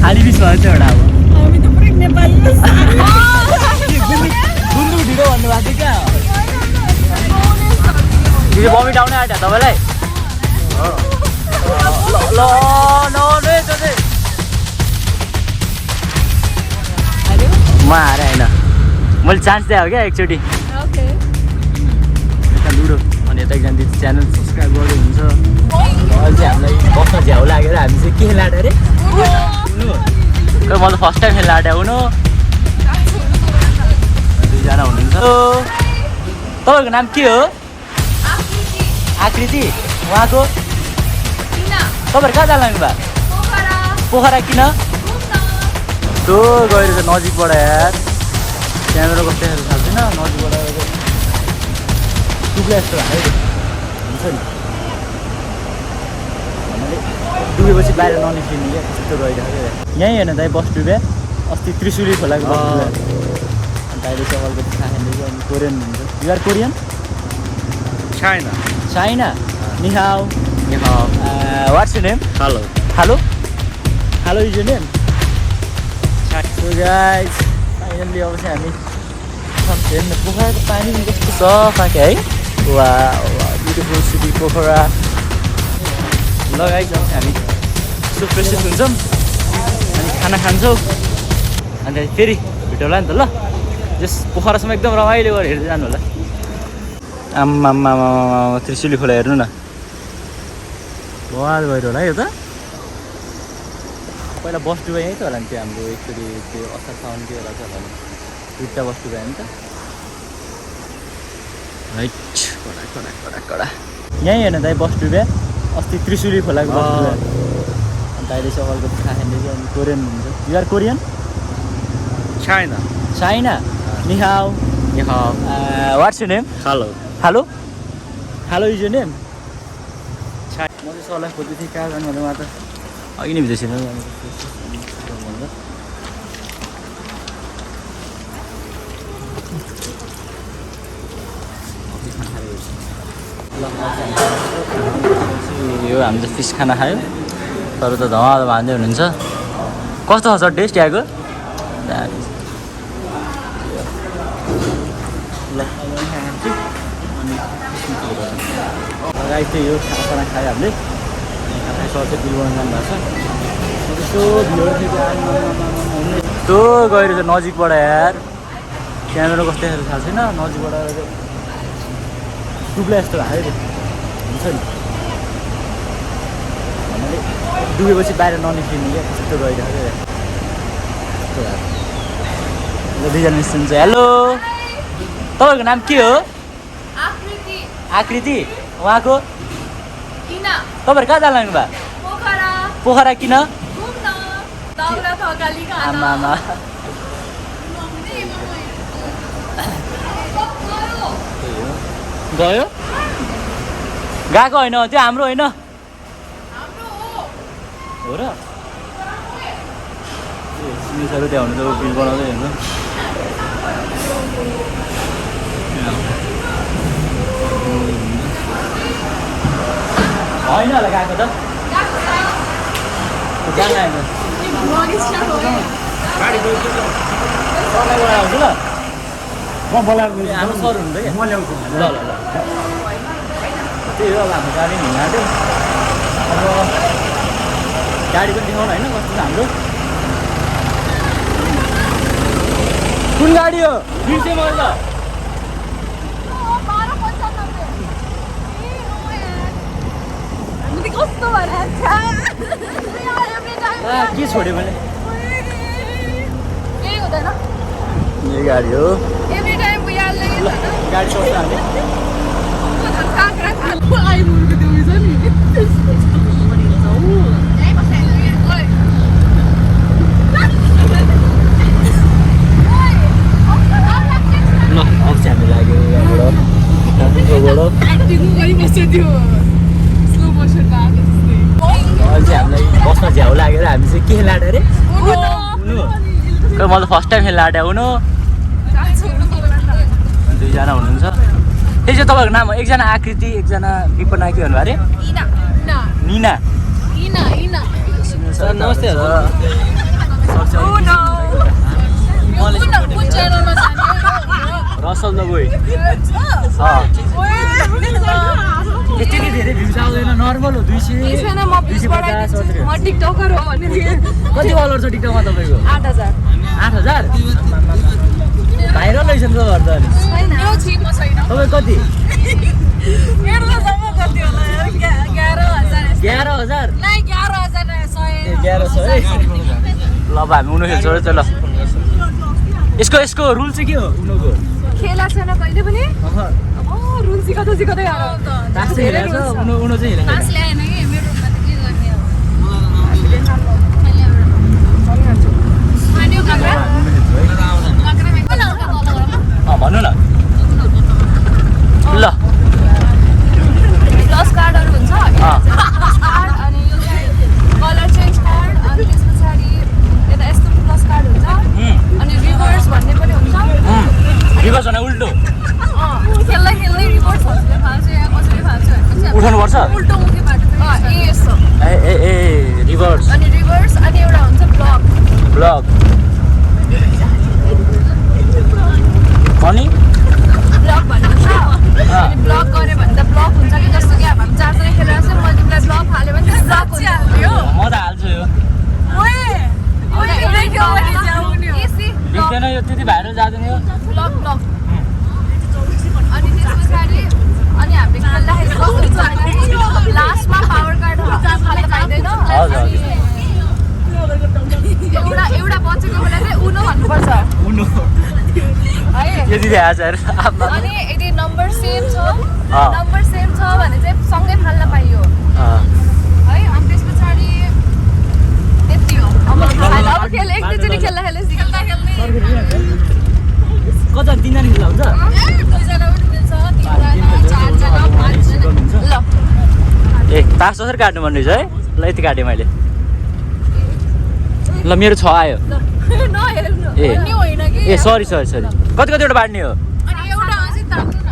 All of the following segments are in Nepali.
खाली बिच भयो त्यो एउटा अब हामी त पुरै नेपालीमा गुन्द्रुक ढिँडो भन्नुभएको थियो क्या दिदी बमिट आउनै आँट्यो तपाईँलाई ल नआउनु है त्यो चाहिँ म हारेँ होइन मैले चान्स दिएको क्या एकचोटि यता लुडो अनि यता एकजना दिदी च्यानल सब्सक्राइब गर्दै हुन्छ अहिले चाहिँ हामीलाई बस्न झ्याउ लागेर हामी चाहिँ के लाट्यो अरे मैले फर्स्ट टाइम खेल्न आँट्यो हुनु दुईजना हुनुहुन्छ तपाईँको नाम के हो आकृति उहाँको तपाईँहरू कहाँ जानु लाग्नु भयो पोखरा किन त्यो गएर चाहिँ नजिकबाट यार क्यामेरा कस्तो हेर्नु थाल्छ छैन नदीबाट डुब्ला जस्तो भएको हुन्छ नि भन्नाले डुबेपछि बाहिर ननिस्किने क्या त्यस्तो गइरहेको यहीँ होइन दाइ बस डुब्या अस्ति त्रिशुली खोलाको बस डुब्या अन्त अहिले चाहिँ अलिकति थाहा छैन अनि कोरियन हुन्छ your Korean China. China. Ni hao. Ni hao. What's your name? Hello. Hello. Hello is your name? So guys, finally अब चाहिँ हामी हेर्नु पोखराको पानी पनि कस्तो सफा क्या है वाउ ब्युटिफुल सिटी पोखरा ल गाइस अब हामी यसो फ्रेस हुन्छौँ अनि खाना खान्छौँ अन्त फेरि भेट होला नि त ल जस पोखरासम्म एकदम रमाइलो गरेर हेर्दै जानु होला आम्मामा त्रिशुली खोला हेर्नु न बवाल गएर होला है यो त पहिला बस डुबाइ यहीँ त होला नि त्यो हाम्रो एकचोटि त्यो असार साउन के होला होला नि दुईवटा बस डुबायो नि त कडा कडा कडा कडा यहीँ होइन दाइ बस डुब्या अस्ति त्रिशुली खोलाको बस डुब्या अन्त अहिले चाहिँ अलिकति थाहा छैन कि अनि कोरियन हुन्छ युआर कोरियन China. चाइना नि हाउ Ni hao. What's your name Hello. Hello hello is your name म चाहिँ सल्लाह खोज्दै थिएँ कहाँ जानु भनेर उहाँ त अघि नै भित्र छैन यो हामी त फिस खाना खायो तर त धमाधम भान्दै हुनुहुन्छ कस्तो छ टेस्ट यहाँको गाई चाहिँ यो खाना खायो हामीले सर चाहिँ बिल बनाउनु जानुभएको छ त्यो गएर चाहिँ नजिकबाट यार क्यामेरा कस्तो हेर्नु थाहा छैन नजिकबाट डुब्ला जस्तो भएको हुन्छ नि भन्नाले डुबेपछि बाहिर ननिस्किने क्या त्यस्तो गइरहेको दुईजना निस्किन्छ हेलो तपाईँको नाम के हो आकृति उहाँको तपाईँहरू कहाँ जानु लाग्नु भयो पोखरा किन आमामा गयो गएको होइन त्यो हाम्रो होइन हो र सिनिसहरू त्यहाँ हुनु त बिल बनाउँदै हेर्नु होइन होला गएको त जान आएको आउँछु ल म बोलाएको हाम्रो सर हुनुहुन्छ क्या म ल्याउँछु ल ल ल त्यही हो अब हाम्रो गाडी हिँड्नु आँट्यो अब गाडी पनि देखाउनु होइन कस्तो छ हाम्रो कुन गाडी हो बिर्सेँ मैले त के छोड्यो मैले यो गाडी हो ल गाडी सोध्छ हामी ल अब चाहिँ हामी लाग्यो यहाँबाट अहिले चाहिँ हामीलाई बस्न झ्याउ लागेर हामी चाहिँ के लाट्यो अरे मैले फर्स्ट टाइम खेल्न आँट्यो हुनु दुईजना हुनुहुन्छ त्यही चाहिँ तपाईँको नाम हो एकजना आकृति एकजना विपना के भन्नुभयो अरे निना इना सर नमस्ते कुन च्यानलमा जाने रसल द बोय त्यति धेरै भ्युज आउँदैन नर्मल हो 200 छैन म प्लिज बढाइदिन्छु म टिकटकर हो भने कति फलोवर छ टिकटकमा तपाईँको 8000 8000 भाइरल रहेछ नि त घर त अनि छैन यो छि म छैन तपाईँ कति मेरो त जम्मा कति होला 11000 11,000 नै 11100 1100 है ल अब हामी उनो खेल्छौँ है त ल यसको रुल चाहिँ के हो उनोको खेला छैन कहिले पनि रुल सिकाउँदै सिकाउँदै आयो तास चाहिँ हेरेको छ उनो चाहिँ हेरेको तास ल्याएन कि मेरो रुममा त के गर्ने अब भन्नु न ल प्लस कार्डहरू हुन्छ कार्ड अनि यो चाहिँ कलर चेन्ज कार्ड अनि त्यस पछाडि यता यस्तो प्लस कार्ड हुन्छ अनि रिभर्स भन्ने पनि हुन्छ रिभर्स भने उल्टो खेल्दै खेल्दै रिभर्स हजुरले फाल्छ या कसरी फाल्छ उठाउनुपर्छ उल्टो मुखीबाट ए यस्तो ए रिभर्स अनि रिभर्स अनि एउटा हुन्छ ब्लक अनि ब्लक भन्ने हुन्छ अनि ब्लक गऱ्यो भने त ब्लक हुन्छ कि जस्तो कि हामी चारजना खेलेर चाहिँ मैले तिमीलाई ब्लक हाल्यो भने ब्लक हुन्छ म त हाल्छु यो देख्दैन यो त्यति भाइरल जाँदैन यो ब्लक अनि त्यस पछाडि अनि हामीले खेल्दाखेरि कस्तो हुन्छ भन्दाखेरि लास्टमा पावर कार्डहरू फाल्न पाइँदैन एउटा बचेको बेला चाहिँ उनो भन्नुपर्छ उनो है यदि आचार अनि यदि नम्बर सेम छ भने चाहिँ सँगै फाल्न पाइयो है अनि त्यस पछाडि त्यति हो अब खेल एकचोटि खेल्दा कता 3 जना खेल्दा हुन्छ 2 जना पनि मिल्छ 3 जना 4 जना 5 जना ल ए तास कसरी काट्नु भन्नु है ल यति काटेँ मैले ल मेरो 6 आयो नहेर्नु ए नि होइन कि ए सरी कतिवटा बाँड्ने हो अनि एउटा अझै तान्नु न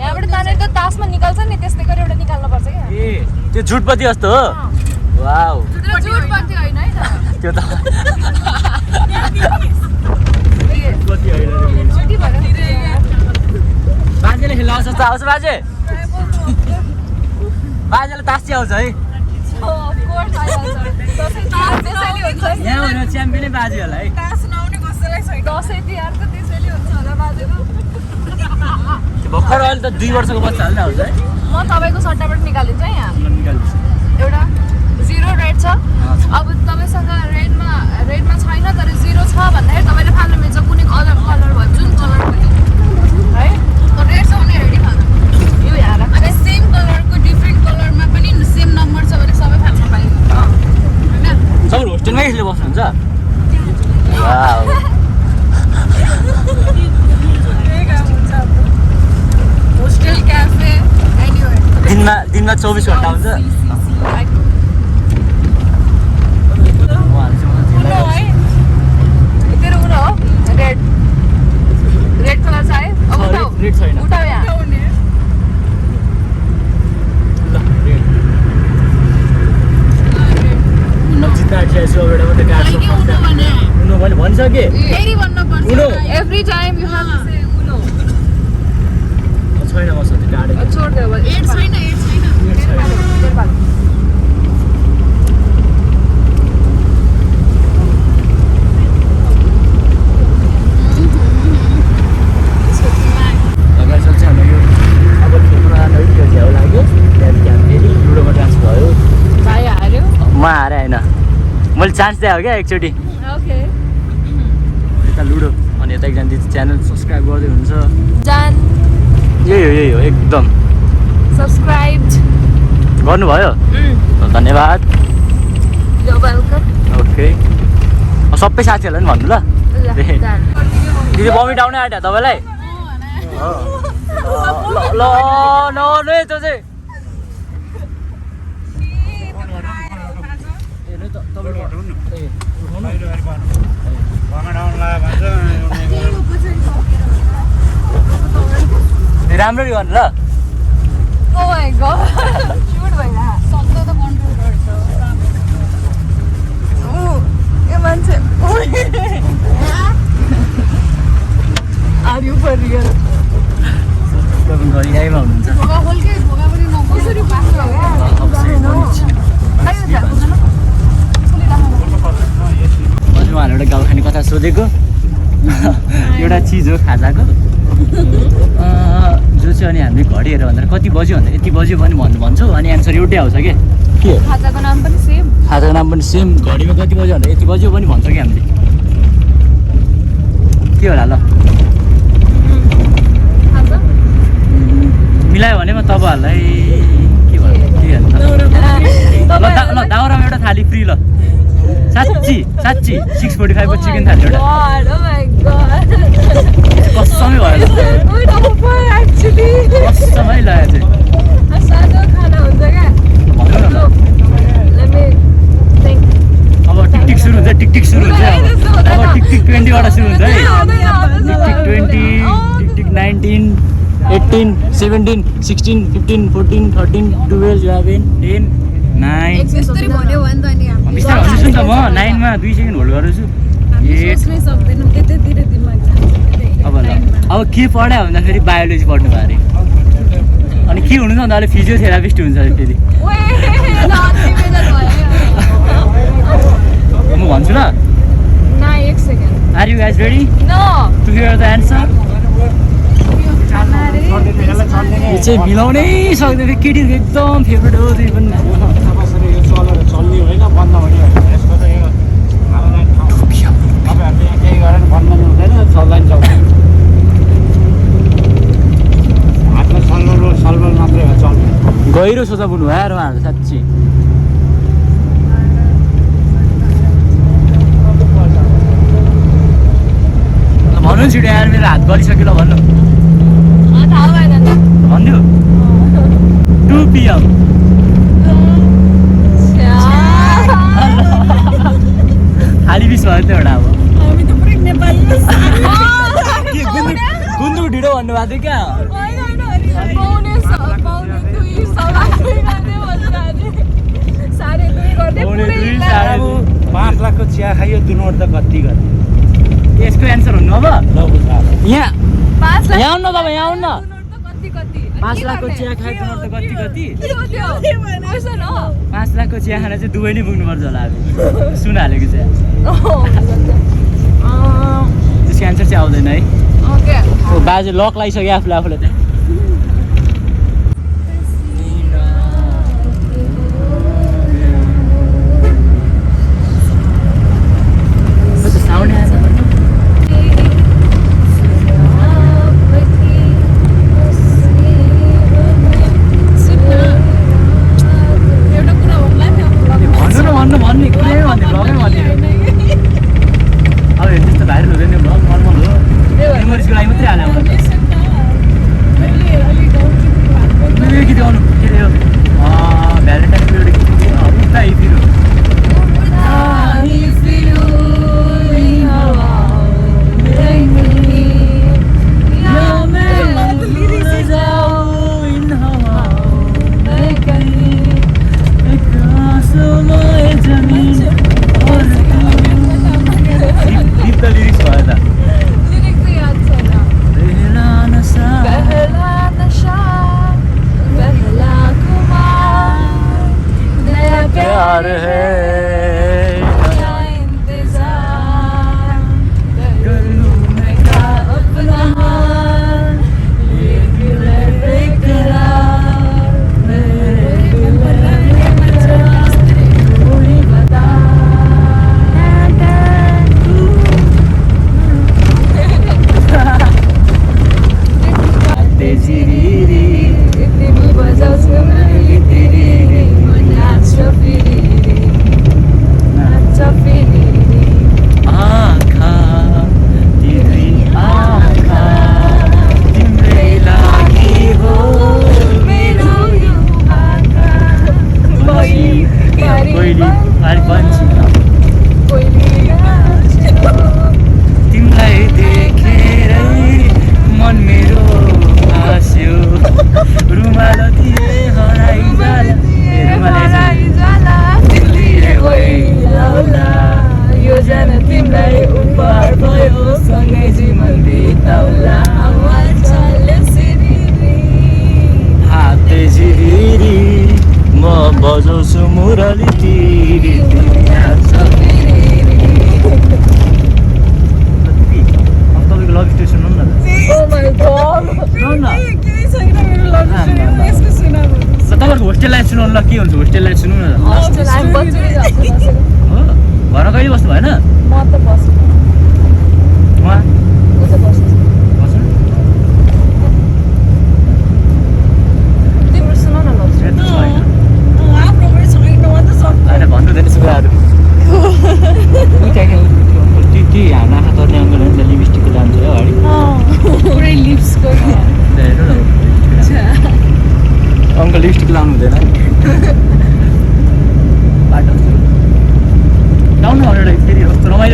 यहाँबाट तानेर त तासमा निकाल्छ नि त्यस्तै गरी एउटा निकाल्नुपर्छ क्या ए त्यो जुटपति जस्तो हो वाउ जुटपत्ती होइन है त त्यो त छुट्टी भयो बाजेले खेल्न आउँछ आउँछ बाजेले तास चाहिँ आउँछ है यहाँ हुनु च्याम्पियनै बाजे होला है दसैँ तिहार त त्यसैले हुन्छ होला बाजेको भर्खर अहिले त 2 वर्षको बच्चाहरू नै आउँछ है म तपाईँको सट्टाबाट निकालिदिन्छु है यहाँ एउटा 0 रेड छ अब तपाईँसँग रेडमा छैन तर 0 छ भन्दाखेरि तपाईँले फाल्नु मिल्छ कुनै कलर भयो जुन कलर भयो है रेड छ भने रेडी फाल्नु यो यहाँ अनि सेम कलरको डिफ्रेन्ट कलरमा पनि सेम नम्बर छ भने सबै फाल्न पाइयो होइन सबै होस्टेलमै यसले बस्नुहुन्छ वाउ होस्टेल क्याफे दिनमा 24 घण्टा हुन्छ उनो है तेरो उनो हो रेड कलर छ है अब उठाऊ रेड छैन उठाऊ यहाँ उनो भने भनिसके every time you have to say उनो छैन मसँग काटेको छोड दे अब 8 छैन म हारे होइन मैले चान्स दिएँ हो क्या एकचोटि यता लुडो अनि यता एकजना दिदी च्यानल सब्सक्राइब गर्दै हुन्छ यही हो एकदम सब्सक्राइब गर्नुभयो धन्यवाद ओके सबै साथीहरूलाई पनि भन्नु ल दिदी बमिट आउनै आँट्यो तपाईँलाई ल नगर्नु है त्यो चाहिँ राम्ररी गर्नु ल Oh my god. Shoot भइरा. सक्दो त कन्ट्रोल गर्छ. यो मान्छे गरिरहेमा हुनुहुन्छ कसरी पास हजुर उहाँहरूले एउटा गाउँ खाने कथा सोधेको एउटा चिज हो खाजाको जो चाहिँ अनि हामीले घडी हेरेर भन्दा कति बज्यो भन्दा यति बज्यो भने भन्छौँ अनि एन्सर एउटै आउँछ कि के खाजाको नाम पनि सेम खाजाको नाम पनि सेम घडीमा कति बज्यो भन्दा यति बज्यो पनि भन्छ कि हामीले के होला ल मिलायो भने म तपाईँहरूलाई के भन्नु के ल दाउरामा एउटा थाली फ्री ल साँच्ची 645 को चिकन थाली एउटा कसमै भयो कसमै लगायो चाहिँ अब टिकटिक सुरु हुन्छ टिकटिक 20बाट सुरु हुन्छ है टिकटिक 20 टिकटिक 19 18 17 16 15 14 13 12 11 10 9 बिस्तारै भन्यो भने त नि बिस्तारै भन्दैछु नि त म 9 मा 2 सेकेन्ड होल्ड गर्दैछु 8 सक्दैनौँ त्यतैतिर दिमाग अब ल अब के पढ्यो भन्दाखेरि बायोलोजी पढ्नु भयो अरे अनि के हुनु त अन्त अहिले फिजियोथेरापिस्ट हुन्छ अरे फेरि म भन्छु ल are you guys ready to hear the answer यो चाहिँ मिलाउनै सक्दैन केटीहरूको एकदम फेभरेट हो त्यो पनि चल्ने होइन बन्द हुने यसको त यो तपाईँहरूले केही गरेर बन्द हुँदैन चल्दैन हातमा सलबल मात्रै हो चल्ने गहिरो सोचा बुझ्नु भयो यार उहाँहरू साँच्ची भन्नु नि छिटो यार मेरो हात गरिसक्यो ल भन्नु भन्नु 2 PM खाली बिस भयो त एउटा अब गुन्द्रुक ढिँडो भन्नुभएको थियो क्या साढे 5 लाखको चिया खायो 2 नोट त कति गर्ने यसको एन्सर हुनु अब ल बुझ्नु यहाँ आउनु न तपाईँ यहाँ आउनु न 5 लाखको चिया खायो 2 नोट त कति 5 लाखको चिया खाना चाहिँ दुबई नै पुग्नुपर्छ होला अब सुन हालेको चाहिँ त्यसको एन्सर चाहिँ आउँदैन है बाजे लक लगाइसक्यो आफूले चाहिँ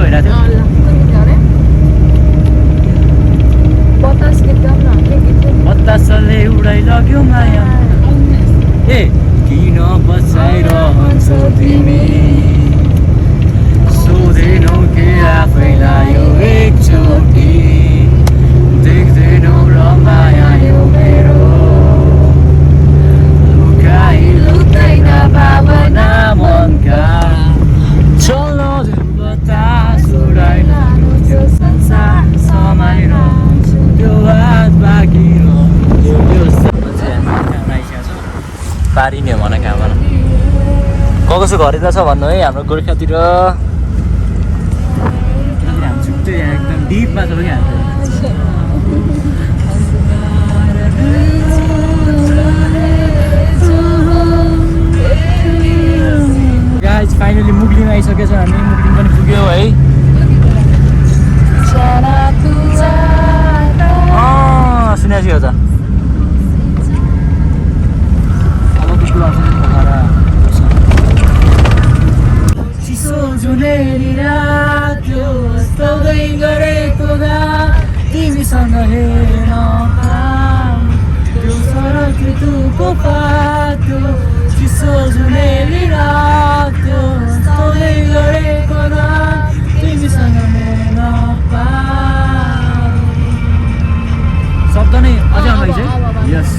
भइरहेको थियो ल कुन गीत अरे बतास गीत गाउँ न के गीत थियो बतासले उडाइ लग्यो माया ए किन बसाइरहन्छौ तिमी सोधेनौ के आफैलाई यो एकचोटि देख्दैनौ र माया यो मेरो लुकाइ लुक्दैन भावना मनका चल्न बतास उडाइ लानु त्यो संसार समाइरहन्छु त्यो हात बाँकी पारी नै भन कहाँ भन कसो घर यता छ भन्नु है हाम्रो गोर्खातिर हाम्रो छुट्टै एकदम डिपमा छ कि हाम्रो गाइस फाइनली मुगलिङ आइसकेछ हामी मुगलिङ पनि पुग्यो है सुनेको थियो त चिसो जुनेली रात यस्ताउँदै गरेको तिमीसँग हेर्न त्यो सडक ऋतुको पातो चिसो जुनेली रात यस्ताउँदै गरेको तिमीसँग हेर्न शब्द नै अझै आउँदैछ यस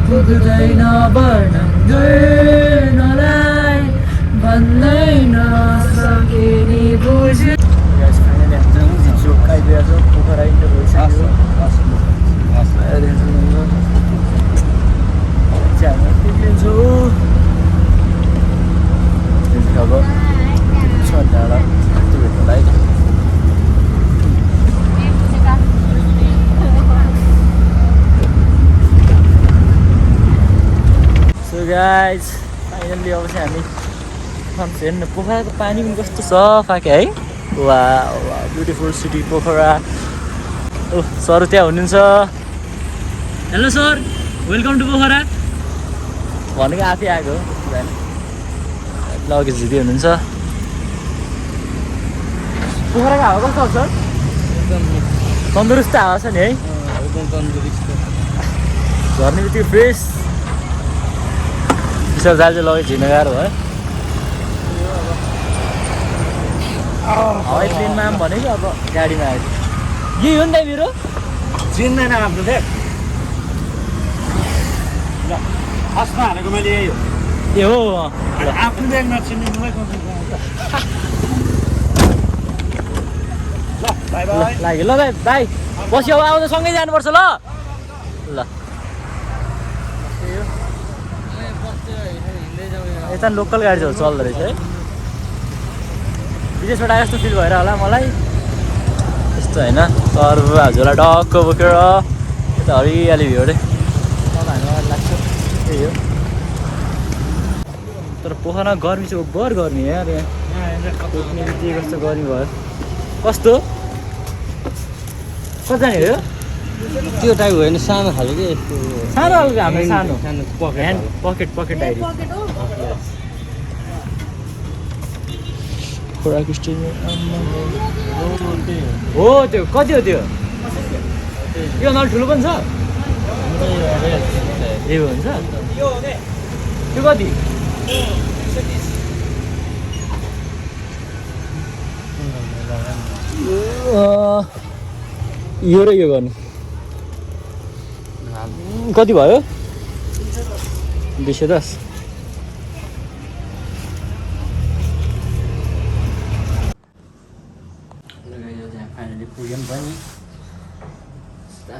पुग्दैन वर्णन गर्नलाई भन्नै नसके नि बुझ्यो पोखरा इन्टर भइसक्यो अब छ डाँडा त्यो भेट्नलाई So guys, finally अब चाहिँ हामी हेर्नु पोखराको पानी पनि कस्तो सफा क्या है वा ब्युटिफुल सिटी पोखरा ओ सर त्यहाँ हुनुहुन्छ hello sir welcome to Pokhara भनेको आफै आएको लगेज दिदी हुनुहुन्छ पोखराको हावा कस्तो छ सर एकदम तन्दुरुस्त हावा छ नि है एकदम तन्दुरुस्त झर्ने बित्तिकै फ्रेस विशाल दाजु लगेज हिँड्न गाह्रो भयो हवाई प्लेनमा पनि भनेको अब गाडीमा आयो यही हो नि त मेरो चिन्दैन आफ्नो देख ल फर्स्टमा हालेको मैले यही हो ए हो आफ्नो ब्याग नचिन्ने मलाई कसरी ल बाई बाई लाग्यो ल भाइ भाइ पछि अब आउँदा सँगै जानुपर्छ ल ल यता लोकल गाडीहरू चल्दो रहेछ है विदेशबाट यस्तो फिल भएर होला मलाई यस्तो होइन तरबु हजुरलाई डक्क बोकेर यता हरियाली भ्यू अरे लाग्छ त्यही हो तर पोखरा गर्मी चाहिँ ओभर गर्मी यार यहाँ पुग्ने बित्तिकै कस्तो गर्मी भयो कस्तो कति जाने हो त्यो टाइप होइन सानो खाले के यस्तो सानो खालको हाम्रो सानो ह्यान्ड पकेट डायरी खोराक स्टेडियम हो त्यो कति हो त्यो यो नल ठुलो पनि छ ए हुन्छ त्यो कति यो र यो गर्नु कति भयो 210 फाइनली पुग्यौँ पनि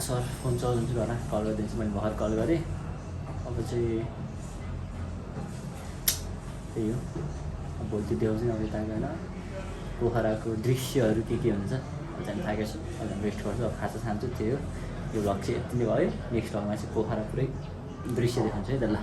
सर फोन चलाउँछु होला कल गरिदिन्छु मैले भर्खर कल गरेँ अब चाहिँ त्यही हो अब भोलि देखाउँछु अब यता गएर पोखराको दृश्यहरू के हुन्छ अहिले हामी थाकेको छु अहिले हामी रेस्ट गर्छु अब खाजा खान्छु त्यही हो यो भ्लग चाहिँ यति नै भयो नेक्स्ट भ्लगमा चाहिँ पोखरा पुरै दृश्य देखाउँछु है त ल